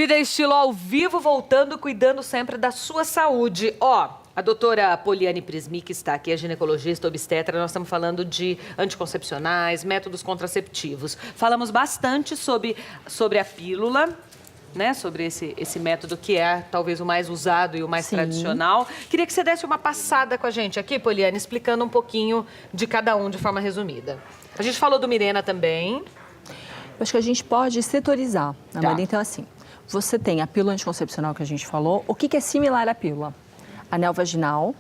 Vida e Estilo ao vivo, voltando, cuidando sempre da sua saúde. A doutora Poliane Prismic está aqui, a ginecologista obstetra. Nós estamos falando de anticoncepcionais, métodos contraceptivos. Falamos bastante sobre a pílula, né? Sobre esse método que é talvez o mais usado e o mais tradicional. Queria que você desse uma passada com a gente aqui, Poliane, explicando um pouquinho de cada um de forma resumida. A gente falou do Mirena também. Eu acho que a gente pode setorizar, né? Mas então, assim, você tem a pílula anticoncepcional que a gente falou. O que é similar à pílula? Anel vaginal,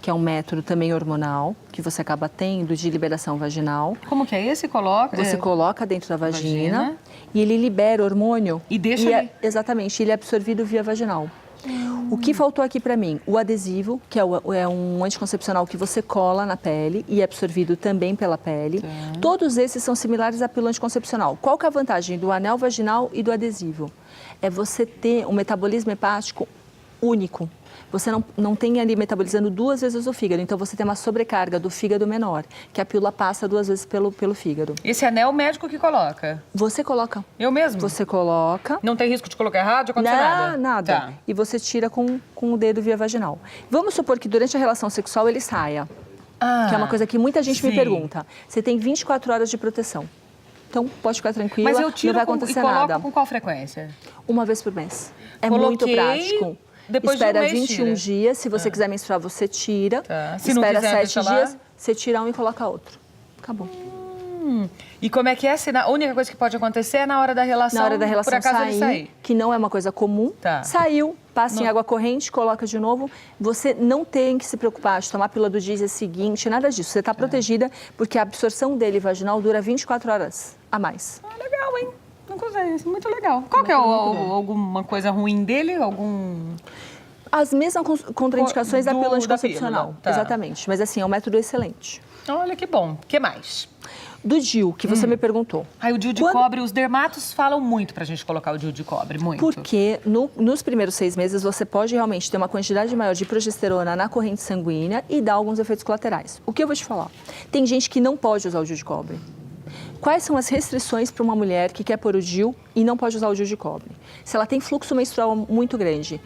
que é um método também hormonal, que você acaba tendo de liberação vaginal. Como que é esse? Você coloca dentro da vagina e ele libera hormônio. E deixa ali? Exatamente, ele é absorvido via vaginal. O que faltou aqui para mim? O adesivo, que é um anticoncepcional que você cola na pele e é absorvido também pela pele. Todos esses são similares à pílula anticoncepcional. Qual que é a vantagem do anel vaginal e do adesivo? É você ter um metabolismo hepático único. Você não tem ali metabolizando 2 vezes o fígado, então você tem uma sobrecarga do fígado menor, que a pílula passa 2 vezes pelo fígado. Esse anel o médico que coloca? Você coloca. Eu mesmo? Você coloca. Não tem risco de colocar errado, de acontecer nada? Nada. Tá. E você tira com o dedo via vaginal. Vamos supor que durante a relação sexual ele saia, que é uma coisa que muita gente me pergunta. Você tem 24 horas de proteção. Então, pode ficar tranquila, mas eu tiro não vai acontecer e coloco nada. Com qual frequência? 1 vez por mês. É Coloquei, muito prático. Depois Espera de um mês, 21 tira. dias, se você quiser menstruar, você tira. Se não Espera quiser, 7 dias, você tira um e coloca outro. Acabou. E como é que é? A única coisa que pode acontecer é na hora da relação, Na hora da relação por acaso ele sair. que não é uma coisa comum. Saiu, passa em água corrente, coloca de novo. Você não tem que se preocupar de tomar pílula do dia seguinte, nada disso. Você está protegida porque a absorção dele vaginal dura 24 horas a mais. Legal, hein? Não usei isso, muito legal. Qual que é alguma coisa ruim dele? As mesmas contraindicações da pílula anticoncepcional. Tá. Exatamente. Mas assim, é um método excelente. Olha que bom. O que mais? Do DIU, que você me perguntou. O DIU de cobre, os dermatos falam muito pra gente colocar o DIU de cobre, muito. Porque nos primeiros 6 meses você pode realmente ter uma quantidade maior de progesterona na corrente sanguínea e dar alguns efeitos colaterais. O que eu vou te falar? Tem gente que não pode usar o DIU de cobre. Quais são as restrições para uma mulher que quer pôr o DIU e não pode usar o DIU de cobre? Se ela tem fluxo menstrual muito grande,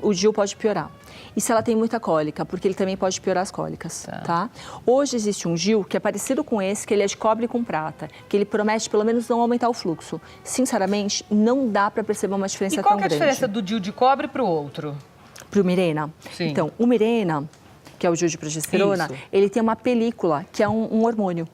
o DIU pode piorar. E se ela tem muita cólica, porque ele também pode piorar as cólicas, tá? Hoje existe um DIU que é parecido com esse, que ele é de cobre com prata, que ele promete pelo menos não aumentar o fluxo. Sinceramente, não dá para perceber uma diferença tão grande. E qual que é a diferença do DIU de cobre para o outro? Para o Mirena? Sim. Então, o Mirena, que é o DIU de progesterona, ele tem uma película, que é um hormônio,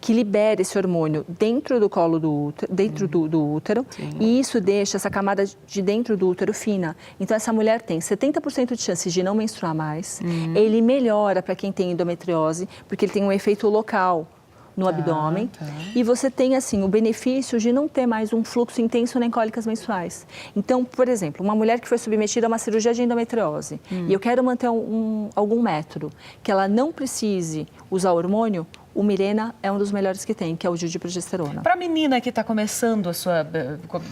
que libera esse hormônio dentro do colo do útero, do útero, e isso deixa essa camada de dentro do útero fina. Então, essa mulher tem 70% de chances de não menstruar mais. Ele melhora para quem tem endometriose, porque ele tem um efeito local no abdômen. E você tem, assim, o benefício de não ter mais um fluxo intenso nem cólicas menstruais. Então, por exemplo, uma mulher que foi submetida a uma cirurgia de endometriose, e eu quero manter algum método que ela não precise usar hormônio, o Mirena é um dos melhores que tem, que é o DIU de progesterona. Para a menina que está começando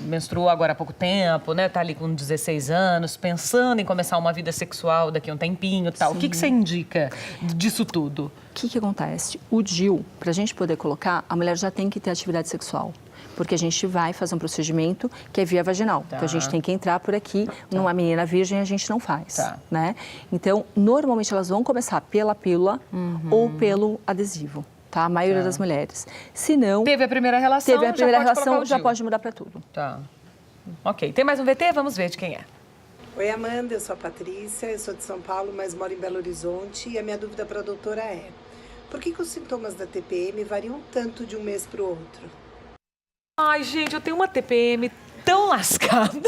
menstruou agora há pouco tempo, né? Está ali com 16 anos, pensando em começar uma vida sexual daqui a um tempinho e tal. O que você indica disso tudo? O que acontece? O DIU, para a gente poder colocar, a mulher já tem que ter atividade sexual. Porque a gente vai fazer um procedimento que é via vaginal. Então, a gente tem que entrar por aqui. Numa menina virgem, a gente não faz, né? Então, normalmente, elas vão começar pela pílula ou pelo adesivo, tá? A maioria das mulheres. Se não... Teve a primeira relação, já pode mudar para tudo. Tá. Ok. Tem mais um VT? Vamos ver de quem é. Oi, Amanda. Eu sou a Patrícia. Eu sou de São Paulo, mas moro em Belo Horizonte. E a minha dúvida para a doutora é: por que os sintomas da TPM variam tanto de um mês para o outro? Ai, gente, eu tenho uma TPM tão lascada.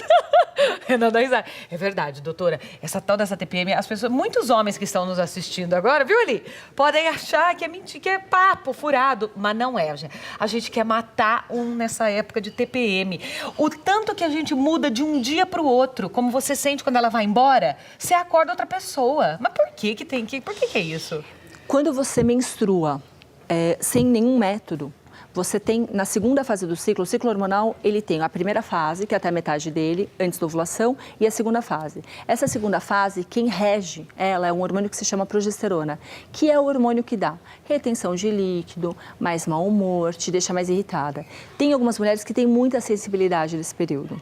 Não dá risada. É verdade, doutora. Essa tal dessa TPM, as pessoas, muitos homens que estão nos assistindo agora, viu ali? Podem achar que é mentira, que é papo furado, mas não é, gente. A gente quer matar nessa época de TPM. O tanto que a gente muda de um dia para o outro, como você sente quando ela vai embora, você acorda outra pessoa. Mas por que é isso? Quando você menstrua sem nenhum método, você tem, na segunda fase do ciclo, o ciclo hormonal, ele tem a primeira fase, que é até a metade dele, antes da ovulação, e a segunda fase. Essa segunda fase, quem rege ela é um hormônio que se chama progesterona, que é o hormônio que dá retenção de líquido, mais mau humor, te deixa mais irritada. Tem algumas mulheres que têm muita sensibilidade nesse período.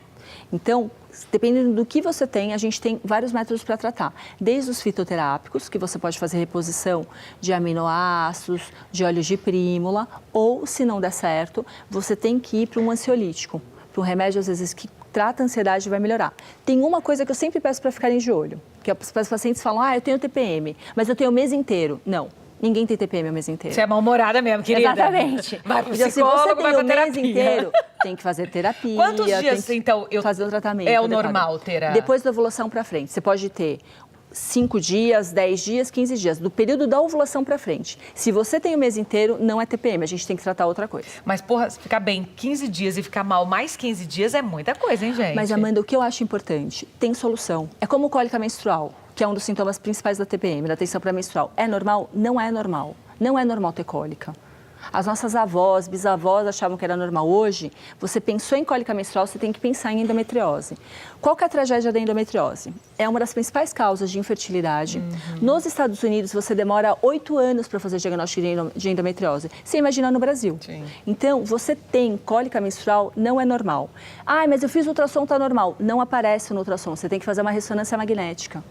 Então, dependendo do que você tem, a gente tem vários métodos para tratar. Desde os fitoterápicos, que você pode fazer reposição de aminoácidos, de óleos de prímula, ou, se não der certo, você tem que ir para um ansiolítico, para um remédio, às vezes, que trata a ansiedade e vai melhorar. Tem uma coisa que eu sempre peço para ficarem de olho, que os pacientes falam, eu tenho TPM, mas eu tenho o mês inteiro. Não. Ninguém tem TPM o mês inteiro. Você é mal-humorada mesmo, querida. Exatamente. Vai pro então, psicólogo, se você vai tem pra o mês terapia. inteiro, tem que fazer terapia. Quantos dias, tem que então, fazer o tratamento? é o adequado. normal ter a... Depois da ovulação para frente, você pode ter 5 dias, 10 dias, 15 dias, do período da ovulação para frente. Se você tem o mês inteiro, não é TPM, a gente tem que tratar outra coisa. Mas, porra, ficar bem 15 dias e ficar mal mais 15 dias é muita coisa, hein, gente? Mas, Amanda, o que eu acho importante, tem solução. É como cólica menstrual, que é um dos sintomas principais da TPM, da tensão pré-menstrual. É normal? Não é normal. Não é normal ter cólica. As nossas avós, bisavós achavam que era normal. Hoje, você pensou em cólica menstrual, você tem que pensar em endometriose. Qual que é a tragédia da endometriose? É uma das principais causas de infertilidade. Nos Estados Unidos, você demora 8 anos para fazer diagnóstico de endometriose. Você imagina no Brasil. Sim. Então, você tem cólica menstrual, não é normal. Mas eu fiz ultrassom, está normal. Não aparece no ultrassom, você tem que fazer uma ressonância magnética.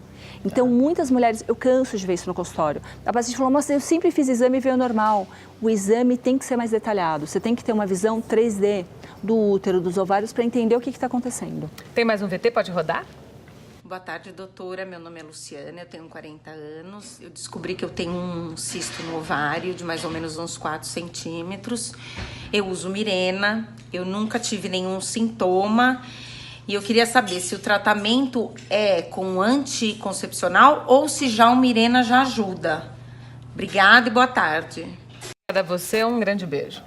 Então, muitas mulheres, eu canso de ver isso no consultório. A paciente falou, nossa, eu sempre fiz exame e veio normal. O exame tem que ser mais detalhado. Você tem que ter uma visão 3D do útero, dos ovários, para entender o que está acontecendo. Tem mais um VT? Pode rodar? Boa tarde, doutora. Meu nome é Luciana, eu tenho 40 anos. Eu descobri que eu tenho um cisto no ovário de mais ou menos uns 4 centímetros. Eu uso Mirena, eu nunca tive nenhum sintoma. E eu queria saber se o tratamento é com anticoncepcional ou se já o Mirena já ajuda. Obrigada e boa tarde. Obrigada a você, um grande beijo.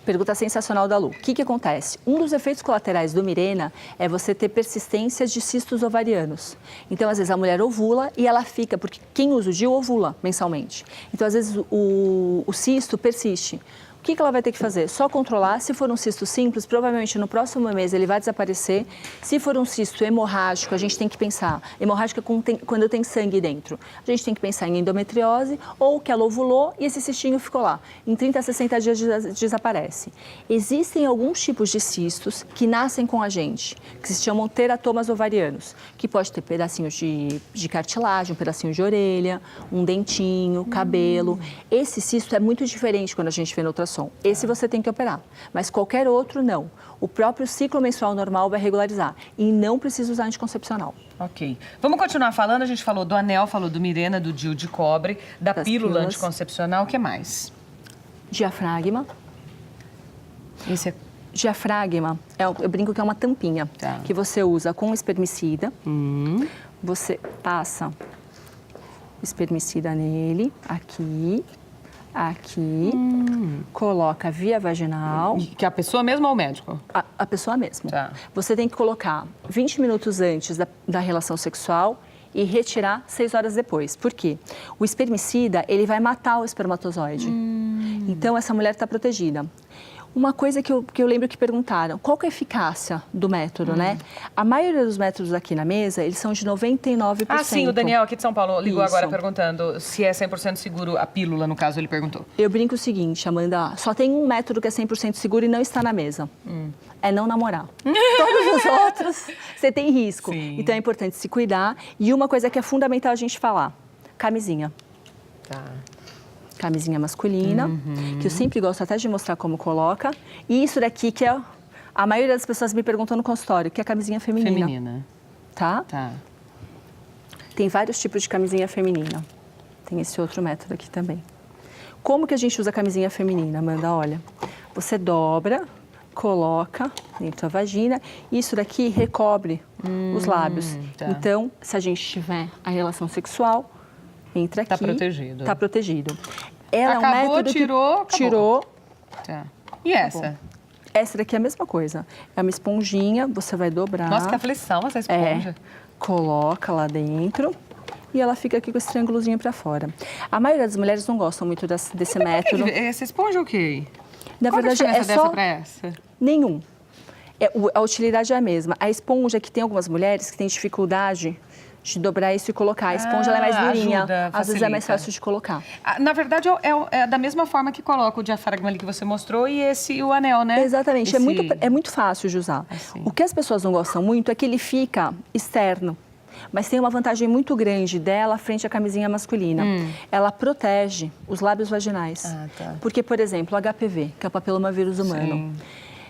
Pergunta sensacional da Lu. O que acontece? Um dos efeitos colaterais do Mirena é você ter persistência de cistos ovarianos. Então, às vezes, a mulher ovula e ela fica, porque quem usa o DIU ovula mensalmente. Então, às vezes, o cisto persiste. O que ela vai ter que fazer? Só controlar. Se for um cisto simples, provavelmente no próximo mês ele vai desaparecer. Se for um cisto hemorrágico, a gente tem que pensar. Hemorrágica quando tem sangue dentro. A gente tem que pensar em endometriose ou que ela ovulou e esse cistinho ficou lá. Em 30 a 60 dias desaparece. Existem alguns tipos de cistos que nascem com a gente, que se chamam teratomas ovarianos, que pode ter pedacinhos de cartilagem, um pedacinho de orelha, um dentinho, cabelo. Esse cisto é muito diferente quando a gente vê no ultrassom. Esse você tem que operar, mas qualquer outro não. O próprio ciclo menstrual normal vai regularizar e não precisa usar anticoncepcional. Ok. Vamos continuar falando. A gente falou do anel, falou do Mirena, do DIU de cobre, da pílula pílulas. anticoncepcional. O que mais? Diafragma. Esse é... Diafragma, eu brinco que é uma tampinha que você usa com espermicida. Você passa espermicida nele, aqui, coloca via vaginal. Que é a pessoa mesmo ou o médico? A pessoa mesmo. Tá. Você tem que colocar 20 minutos antes da relação sexual e retirar 6 horas depois. Por quê? O espermicida, ele vai matar o espermatozoide. Então, essa mulher está protegida. Uma coisa que eu lembro que perguntaram, qual que é a eficácia do método, né? A maioria dos métodos aqui na mesa, eles são de 99%. Ah, sim, o Daniel aqui de São Paulo ligou Isso. agora perguntando se é 100% seguro a pílula, no caso, ele perguntou. Eu brinco o seguinte, Amanda, só tem um método que é 100% seguro e não está na mesa. É não namorar. Todos os outros, você tem risco. Sim. Então, é importante se cuidar. E uma coisa que é fundamental a gente falar, camisinha. Tá. Camisinha masculina, que eu sempre gosto até de mostrar como coloca. E isso daqui que é... A maioria das pessoas me perguntam no consultório, que é a camisinha feminina. Feminina. Tá? Tá. Tem vários tipos de camisinha feminina. Tem esse outro método aqui também. Como que a gente usa a camisinha feminina, Amanda? Olha, você dobra, coloca dentro da vagina e isso daqui recobre os lábios. Tá. Então, se a gente tiver a relação sexual, entra aqui. Tá protegido. Tá protegido. Ela Acabou, é um método tirou, acabou. tirou. Tá. E essa? Essa daqui é a mesma coisa. É uma esponjinha, você vai dobrar. Nossa, que aflição essa esponja. Coloca lá dentro e ela fica aqui com esse triângulozinho para fora. A maioria das mulheres não gostam muito desse método. Essa esponja é o quê? Na Qual verdade, a diferença é dessa só para essa? nenhum. A utilidade é a mesma. A esponja, que tem algumas mulheres que têm dificuldade de dobrar isso e colocar. A esponja ela é mais durinha, ajuda, às vezes é mais facilita. fácil de colocar. Na verdade, é da mesma forma que coloca o diafragma ali que você mostrou e o anel, né? Exatamente, é muito fácil de usar. Assim. O que as pessoas não gostam muito é que ele fica externo. Mas tem uma vantagem muito grande dela frente à camisinha masculina. Ela protege os lábios vaginais. Tá. Porque, por exemplo, o HPV, que é o papilomavírus humano. Sim.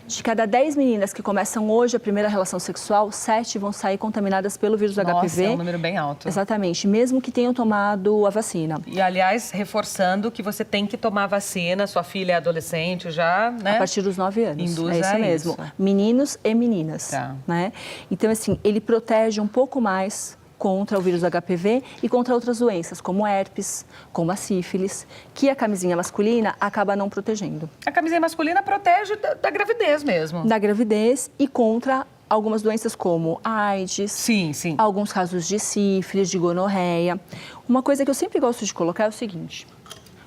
De cada 10 meninas que começam hoje a primeira relação sexual, 7 vão sair contaminadas pelo vírus do HPV. É um número bem alto. Exatamente, mesmo que tenham tomado a vacina. E, aliás, reforçando que você tem que tomar vacina, sua filha é adolescente já, né? A partir dos 9 anos. Induz é isso a mesmo. isso. Meninos e meninas. Tá. Né? Então, assim, ele protege um pouco mais contra o vírus do HPV e contra outras doenças, como herpes, como a sífilis, que a camisinha masculina acaba não protegendo. A camisinha masculina protege da gravidez mesmo. Da gravidez e contra algumas doenças como a AIDS, Sim. alguns casos de sífilis, de gonorreia. Uma coisa que eu sempre gosto de colocar é o seguinte: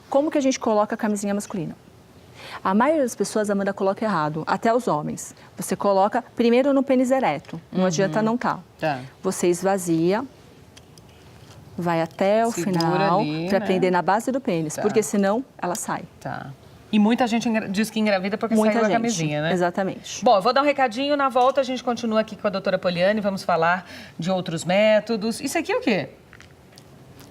como que a gente coloca a camisinha masculina? A maioria das pessoas, Amanda, coloca errado, até os homens. Você coloca primeiro no pênis ereto, não adianta não tá. Você esvazia, vai até o Segura final ali, para né? prender na base do pênis, porque senão ela sai. Tá. E muita gente diz que engravida porque saiu a camisinha, né? Exatamente. Bom, eu vou dar um recadinho, na volta a gente continua aqui com a doutora Poliane, vamos falar de outros métodos. Isso aqui é o quê?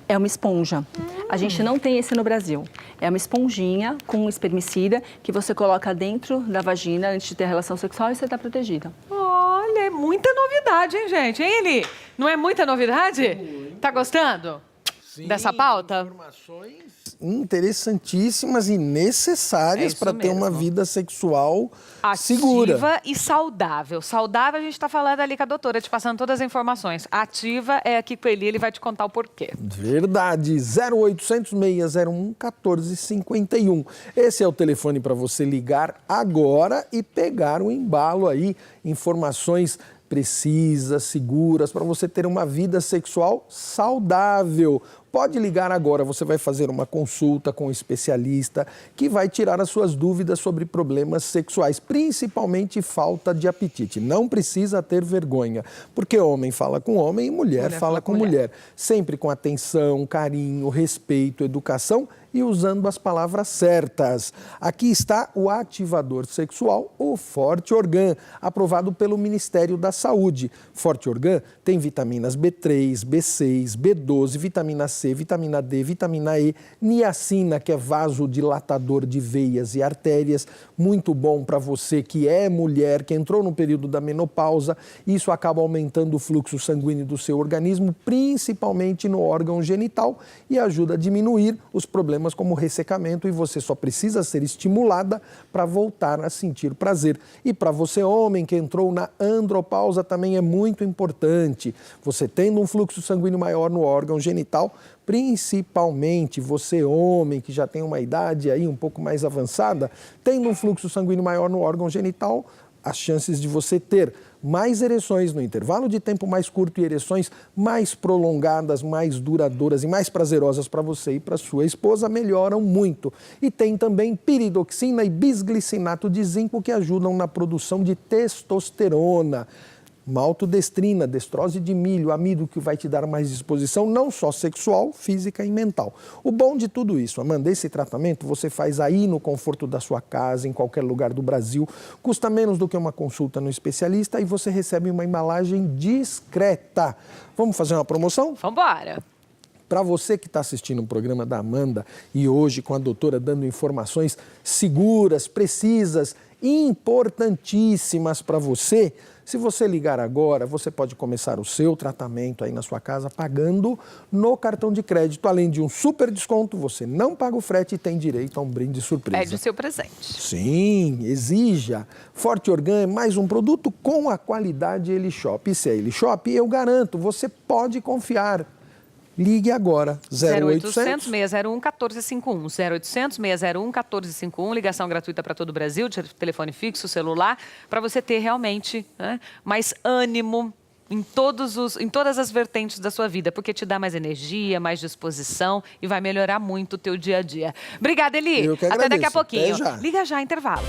É uma esponja. A gente não tem esse no Brasil. É uma esponjinha com um espermicida que você coloca dentro da vagina antes de ter relação sexual e você está protegida. Olha, é muita novidade, hein, gente? Hein, Eli? Não é muita novidade? Tá gostando dessa pauta? Informações interessantíssimas e necessárias para ter uma vida sexual segura. Ativa e saudável. Saudável, a gente está falando ali com a doutora, te passando todas as informações. Ativa é aqui com o Eli, ele vai te contar o porquê. Verdade. 0800 601 1451. Esse é o telefone para você ligar agora e pegar o embalo aí. Informações precisas, seguras, para você ter uma vida sexual saudável. Pode ligar agora, você vai fazer uma consulta com um especialista que vai tirar as suas dúvidas sobre problemas sexuais, principalmente falta de apetite. Não precisa ter vergonha, porque homem fala com homem e mulher fala com mulher. Sempre com atenção, carinho, respeito, educação e usando as palavras certas. Aqui está o ativador sexual, o Forte Organ, aprovado pelo Ministério da Saúde. Forte Organ tem vitaminas B3, B6, B12, vitamina C, vitamina D, vitamina E, niacina, que é vasodilatador de veias e artérias, muito bom para você que é mulher, que entrou no período da menopausa. Isso acaba aumentando o fluxo sanguíneo do seu organismo, principalmente no órgão genital, e ajuda a diminuir os problemas como ressecamento, e você só precisa ser estimulada para voltar a sentir prazer. E para você, homem, que entrou na andropausa, também é muito importante. Você tendo um fluxo sanguíneo maior no órgão genital, principalmente você, homem, que já tem uma idade aí um pouco mais avançada, tendo um fluxo sanguíneo maior no órgão genital, as chances de você ter mais ereções no intervalo de tempo mais curto e ereções mais prolongadas, mais duradouras e mais prazerosas para você e para sua esposa melhoram muito. E tem também piridoxina e bisglicinato de zinco que ajudam na produção de testosterona. Maltodestrina, destrose de milho, amido, que vai te dar mais disposição, não só sexual, física e mental. O bom de tudo isso, Amanda, esse tratamento você faz aí no conforto da sua casa, em qualquer lugar do Brasil, custa menos do que uma consulta no especialista e você recebe uma embalagem discreta. Vamos fazer uma promoção? Vamos embora! Para você que está assistindo o programa da Amanda e hoje com a doutora dando informações seguras, precisas, importantíssimas para você, se você ligar agora, você pode começar o seu tratamento aí na sua casa pagando no cartão de crédito. Além de um super desconto, você não paga o frete e tem direito a um brinde surpresa. Pede o seu presente. Sim, exija. Forte Organ é mais um produto com a qualidade Elishop. E se é Elishop, eu garanto, você pode confiar. Ligue agora, 0800 601 1451, 0800 601 1451, ligação gratuita para todo o Brasil, de telefone fixo, celular, para você ter realmente mais ânimo em todas as vertentes da sua vida, porque te dá mais energia, mais disposição e vai melhorar muito o teu dia a dia. Obrigada, Eli. Eu que Até daqui a agradeço. pouquinho. Até já. Liga já, intervalo.